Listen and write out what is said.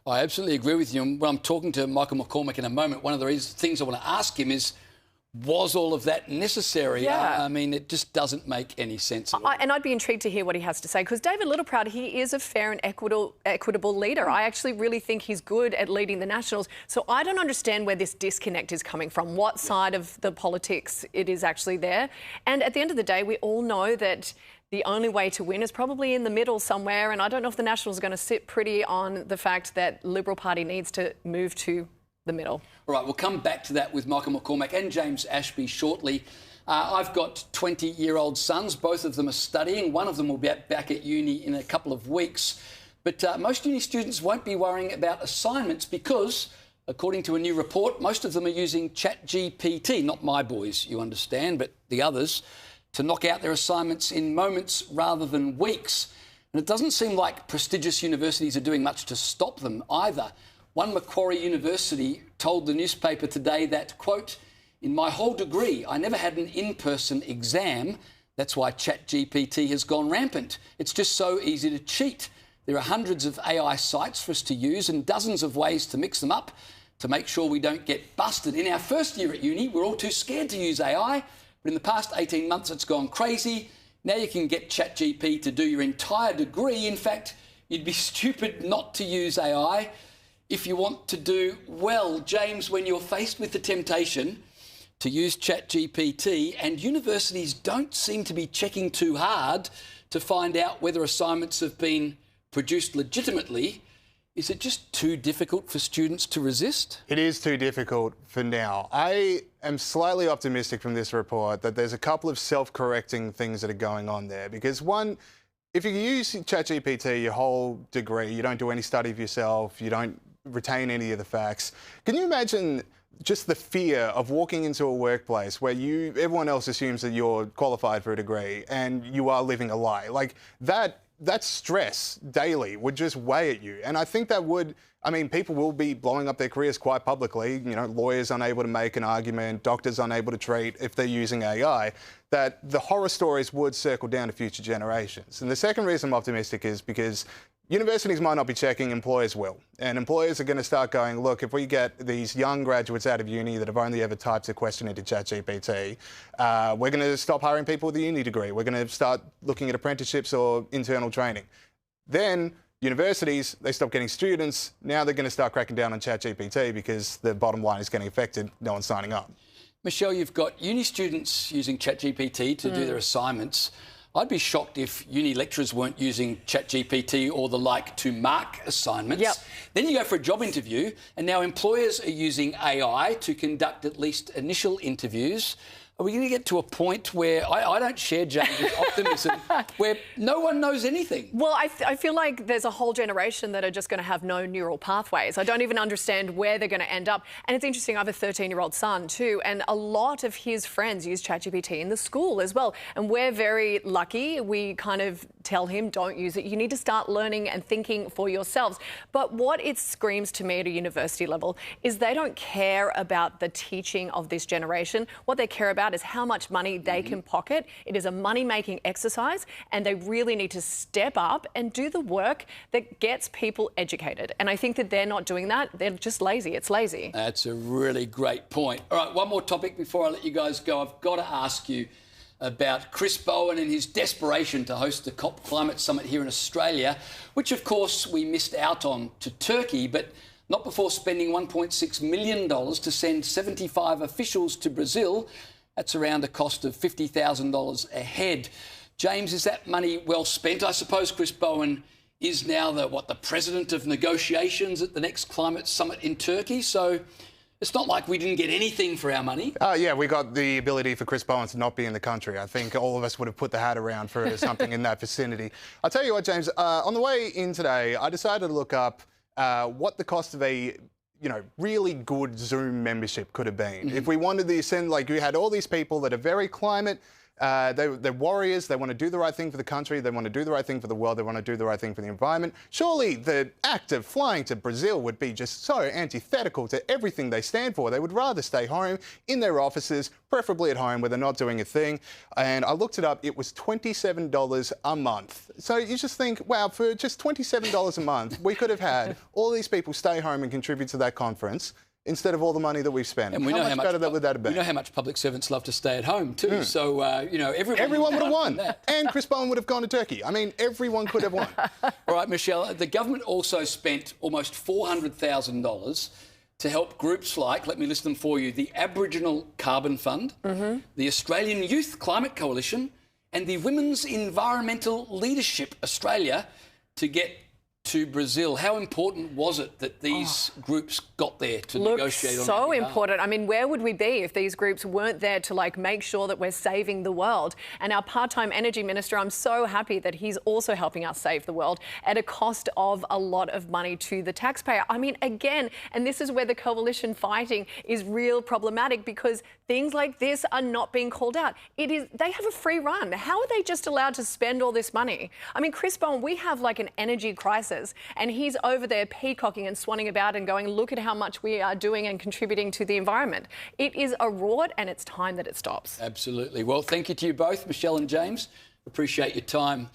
I absolutely agree with you. And when I'm talking to Michael McCormack in a moment, one of the things I want to ask him is, was all of that necessary? Yeah. I mean, it just doesn't make any sense at all. And I'd be intrigued to hear what he has to say, because David Littleproud, he is a fair and equitable leader. I actually really think he's good at leading the Nationals. So I don't understand where this disconnect is coming from, what side of the politics it is actually there. And at the end of the day, we all know that the only way to win is probably in the middle somewhere. And I don't know if the Nationals are going to sit pretty on the fact that Liberal Party needs to move to the middle. All right, we'll come back to that with Michael McCormack and James Ashby shortly. I've got 20-year-old sons. Both of them are studying. One of them will be back at uni in a couple of weeks. But most uni students won't be worrying about assignments because, according to a new report, most of them are using ChatGPT, not my boys, you understand, but the others, to knock out their assignments in moments rather than weeks. And it doesn't seem like prestigious universities are doing much to stop them either. One Macquarie University told the newspaper today that, quote, "In my whole degree, I never had an in-person exam. That's why ChatGPT has gone rampant. It's just so easy to cheat. There are hundreds of AI sites for us to use and dozens of ways to mix them up to make sure we don't get busted. In our first year at uni, we're all too scared to use AI, but in the past 18 months, it's gone crazy. Now you can get ChatGPT to do your entire degree. In fact, you'd be stupid not to use AI if you want to do well." James, when you're faced with the temptation to use ChatGPT and universities don't seem to be checking too hard to find out whether assignments have been produced legitimately, is it just too difficult for students to resist? It is too difficult for now. I am slightly optimistic from this report that there's a couple of self-correcting things that are going on there. Because one, if you use ChatGPT your whole degree, you don't do any study of yourself, you don't retain any of the facts. Can you imagine just the fear of walking into a workplace where everyone else assumes that you're qualified for a degree and you are living a lie? Like that stress daily would just weigh at you. And I think that would, I mean, people will be blowing up their careers quite publicly, you know, lawyers unable to make an argument, doctors unable to treat if they're using AI, that the horror stories would circle down to future generations. And the second reason I'm optimistic is because universities might not be checking, employers will. And employers are going to start going, look, if we get these young graduates out of uni that have only ever typed a question into ChatGPT, we're going to stop hiring people with a uni degree. We're going to start looking at apprenticeships or internal training. Then universities, they stop getting students. Now they're going to start cracking down on ChatGPT because the bottom line is getting affected. No one's signing up. Michelle, you've got uni students using ChatGPT to do their assignments. I'd be shocked if uni lecturers weren't using ChatGPT or the like to mark assignments. Yep. Then you go for a job interview, and now employers are using AI to conduct at least initial interviews. Are we going to get to a point where I don't share James' optimism, where no one knows anything? Well, I feel like there's a whole generation that are just going to have no neural pathways. I don't even understand where they're going to end up. And it's interesting, I have a 13-year-old son too, and a lot of his friends use ChatGPT in the school as well. And we're very lucky. We kind of tell him, don't use it. You need to start learning and thinking for yourselves. But what it screams to me at a university level is they don't care about the teaching of this generation. What they care about is how much money they can pocket. It is a money-making exercise, and they really need to step up and do the work that gets people educated. And I think that they're not doing that. They're just lazy. It's lazy. That's a really great point. All right, one more topic before I let you guys go. I've got to ask you about Chris Bowen and his desperation to host the COP Climate Summit here in Australia, which, of course, we missed out on to Turkey, but not before spending $1.6 million to send 75 officials to Brazil. That's around a cost of $50,000 a head. James, is that money well spent? I suppose Chris Bowen is now the president of negotiations at the next climate summit in Turkey, so it's not like we didn't get anything for our money. Yeah, we got the ability for Chris Bowen to not be in the country. I think all of us would have put the hat around for something in that vicinity. I'll tell you what, James, on the way in today, I decided to look up what the cost of a really good Zoom membership could have been. If we wanted to send, like, you had all these people that are very climate They're warriors. They want to do the right thing for the country. They want to do the right thing for the world. They want to do the right thing for the environment. Surely the act of flying to Brazil would be just so antithetical to everything they stand for. They would rather stay home in their offices, preferably at home where they're not doing a thing. And I looked it up. It was $27 a month. So you just think, wow, for just $27 a month, we could have had all these people stay home and contribute to that conference instead of all the money that we've spent. And we know how much better would that have been? We know how much public servants love to stay at home too. So, everyone would have won. And Chris Bowen would have gone to Turkey. I mean, everyone could have won. All right, Michelle, the government also spent almost $400,000 to help groups like, let me list them for you, the Aboriginal Carbon Fund, the Australian Youth Climate Coalition, and the Women's Environmental Leadership Australia to get to Brazil. How important was it that these groups got there to negotiate on so their behalf? important. I mean, where would we be if these groups weren't there to make sure that we're saving the world? And our part-time energy minister, I'm so happy that he's also helping us save the world at a cost of a lot of money to the taxpayer. I mean, again, and this is where the coalition fighting is real problematic, because things like this are not being called out. They have a free run. How are they just allowed to spend all this money? I mean, Chris Bowen, we have an energy crisis, and he's over there peacocking and swanning about and going, look at how much we are doing and contributing to the environment. It is a rort, and it's time that it stops. Absolutely. Well, thank you to you both, Michelle and James. Appreciate your time.